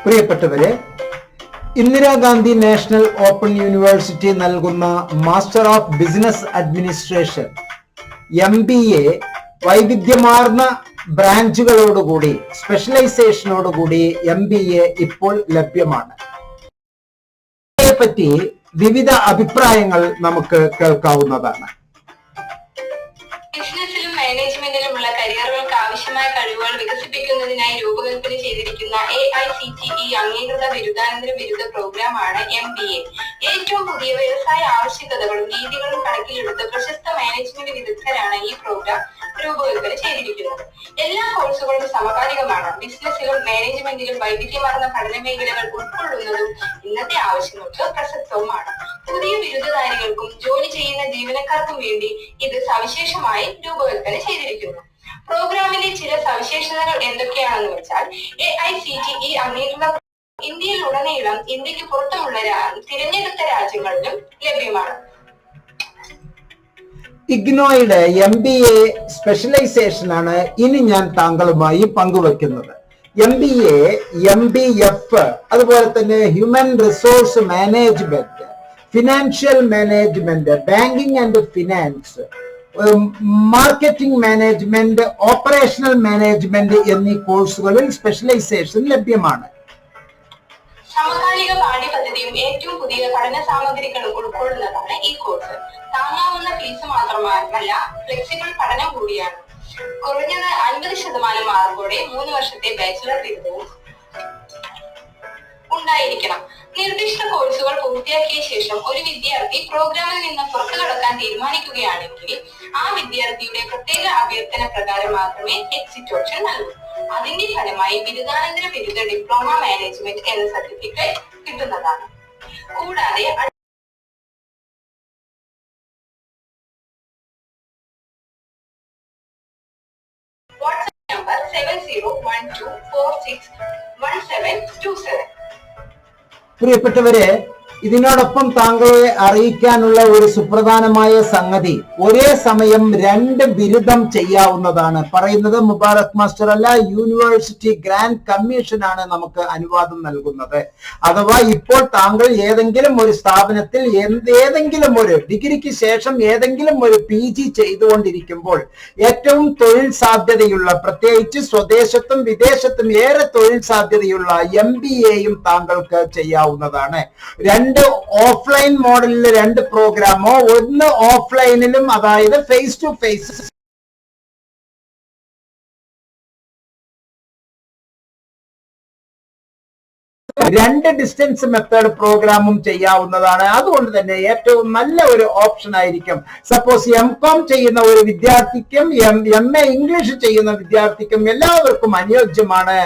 പ്രിയപ്പെട്ടവരെ, Indira Gandhi national open university നൽകുന്ന master of business administration MBA വൈവിധ്യമാർന്ന ബ്രാഞ്ചുകളോടുകൂടി സ്പെഷ്യലൈസേഷനോടുകൂടി MBA ഇപ്പോൾ ലഭ്യമാണ്. ഇതിനെപ്പറ്റി വിവിധ അഭിപ്രായങ്ങൾ നമുക്ക് കേൾക്കാവുന്നതാണ്. ബിസിനസ്സിലും മാനേജ്മെന്റിലുമുള്ള കരിയറുകൾക്ക് ആവശ്യമായ കഴിവുകൾ വികസിപ്പിക്കുന്നതിനായി രൂപകൽപ്പന ചെയ്തിരിക്കുന്ന AICTE അംഗീകൃത ബിരുദാനന്തര ബിരുദ പ്രോഗ്രാമാണ് MBA. ഏറ്റവും പുതിയ വ്യവസായ ആവശ്യകതകളും രീതികളും കണക്കിലെടുത്ത് പ്രശസ്ത മാനേജ്മെന്റ് വിദഗ്ധരാണ് ഈ പ്രോഗ്രാം രൂപകൽപ്പന ചെയ്തിരിക്കുന്നത്. എല്ലാ കോഴ്സുകളും സമകാലികമാണ്. ബിസിനസ്സിലും മാനേജ്മെന്റിലും വൈവിധ്യമാർന്ന പഠന മേഖലകൾ ഉൾക്കൊള്ളുന്നതും ഇന്നത്തെ ആവശ്യങ്ങൾക്ക് പ്രസക്തവുമാണ്. പുതിയ ബിരുദധാരികൾക്കും ജോലി ചെയ്യുന്ന ജീവനക്കാർക്കും വേണ്ടി ഇത് സവിശേഷമായി രൂപകൽപ്പന ചെയ്തിരിക്കുന്നു. പ്രോഗ്രാമിന്റെ ചില സവിശേഷതകൾ എന്തൊക്കെയാണെന്ന് വെച്ചാൽ, AICTE അംഗീകൃത ഇന്ത്യയിലുടനീളം ഇന്ത്യക്ക് പുറത്തുമുള്ള തിരഞ്ഞെടുത്ത രാജ്യങ്ങളിലും ലഭ്യമാണ്. ഇഗ്നോയുടെ MBA സ്പെഷ്യലൈസേഷൻ ആണ് ഇനി ഞാൻ താങ്കളുമായി പങ്കുവെക്കുന്നത്. MBA, MBF, അതുപോലെ തന്നെ human resource management, financial management, banking and finance, marketing management, operational management എന്നീ കോഴ്സുകളിൽ സ്പെഷ്യലൈസേഷൻ ലഭ്യമാണ്. സമകാലിക പാഠ്യപദ്ധതിയും ഏറ്റവും പുതിയ പഠന സാമഗ്രികളും ഉൾക്കൊള്ളുന്നതാണ് ഈ കോഴ്സ്. താങ്ങാവുന്ന ഫീസ് മാത്രമല്ല, ഫ്ലെക്സിബിൾ പഠനം കൂടിയാണ്. കുറഞ്ഞത് 50% മാർക്കോടെ 3 വർഷത്തെ ബാച്ചിലർ ബിരുദവും ഉണ്ടായിരിക്കണം. നിർദ്ദിഷ്ട കോഴ്സുകൾ പൂർത്തിയാക്കിയ ശേഷം ഒരു വിദ്യാർത്ഥി പ്രോഗ്രാമിൽ നിന്ന് പുറത്തു കടക്കാൻ തീരുമാനിക്കുകയാണെങ്കിൽ ആ വിദ്യാർത്ഥിയുടെ പ്രത്യേക അഭ്യർത്ഥന പ്രകാരം മാത്രമേ എക്സിറ്റ് ഓപ്ഷൻ നൽകൂ. അതിന്റെ ഫലമായി ബിരുദാനന്തര ബിരുദ ഡിപ്ലോമ മാനേജ്മെന്റ് എന്ന സർട്ടിഫിക്കറ്റ് കിട്ടുന്നതാണ്. കൂടാതെ വാട്സ്ആപ്പ് നമ്പർ 7012461727. പ്രിയപ്പെട്ടവരെ, ഇതിനോടൊപ്പം താങ്കളെ അറിയിക്കാനുള്ള ഒരു സുപ്രധാനമായ സംഗതി, ഒരേ സമയം 2 ബിരുദം ചെയ്യാവുന്നതാണ്. പറയുന്നത് മുബാറക് മാസ്റ്റർ അല്ല, യൂണിവേഴ്സിറ്റി ഗ്രാൻഡ് കമ്മീഷൻ ആണ് നമുക്ക് അനുവാദം നൽകുന്നത്. അഥവാ ഇപ്പോൾ താങ്കൾ ഏതെങ്കിലും ഒരു സ്ഥാപനത്തിൽ ഏതെങ്കിലും ഒരു ഡിഗ്രിക്ക് ശേഷം ഏതെങ്കിലും ഒരു PG ചെയ്തുകൊണ്ടിരിക്കുമ്പോൾ ഏറ്റവും തൊഴിൽ സാധ്യതയുള്ള, പ്രത്യേകിച്ച് സ്വദേശത്തും വിദേശത്തും ഏറെ തൊഴിൽ സാധ്യതയുള്ള MBAയും താങ്കൾക്ക് ചെയ്യാവുന്നതാണ്. 2 ഓഫ്ലൈൻ മോഡലിൽ 2 പ്രോഗ്രാമോ, ഒന്ന് ഓഫ്ലൈനിലും, അതായത് face to face 2 distance method പ്രോഗ്രാമും ചെയ്യാവുന്നതാണ്. അതുകൊണ്ട് തന്നെ ഏറ്റവും നല്ല ഒരു ഓപ്ഷൻ ആയിരിക്കും. സപ്പോസ് MCOM ചെയ്യുന്ന ഒരു വിദ്യാർത്ഥിക്കും MA ഇംഗ്ലീഷ് ചെയ്യുന്ന വിദ്യാർത്ഥിക്കും എല്ലാവർക്കും അനുയോജ്യമാണ്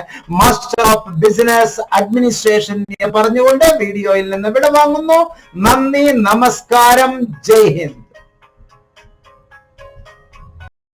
മാസ്റ്റർ ഓഫ് ബിസിനസ് അഡ്മിനിസ്ട്രേഷൻ പറഞ്ഞുകൊണ്ട് വീഡിയോയിൽ നിന്ന് വിടവാങ്ങുന്നു. നന്ദി, നമസ്കാരം, ജയ് ഹിന്ദ്.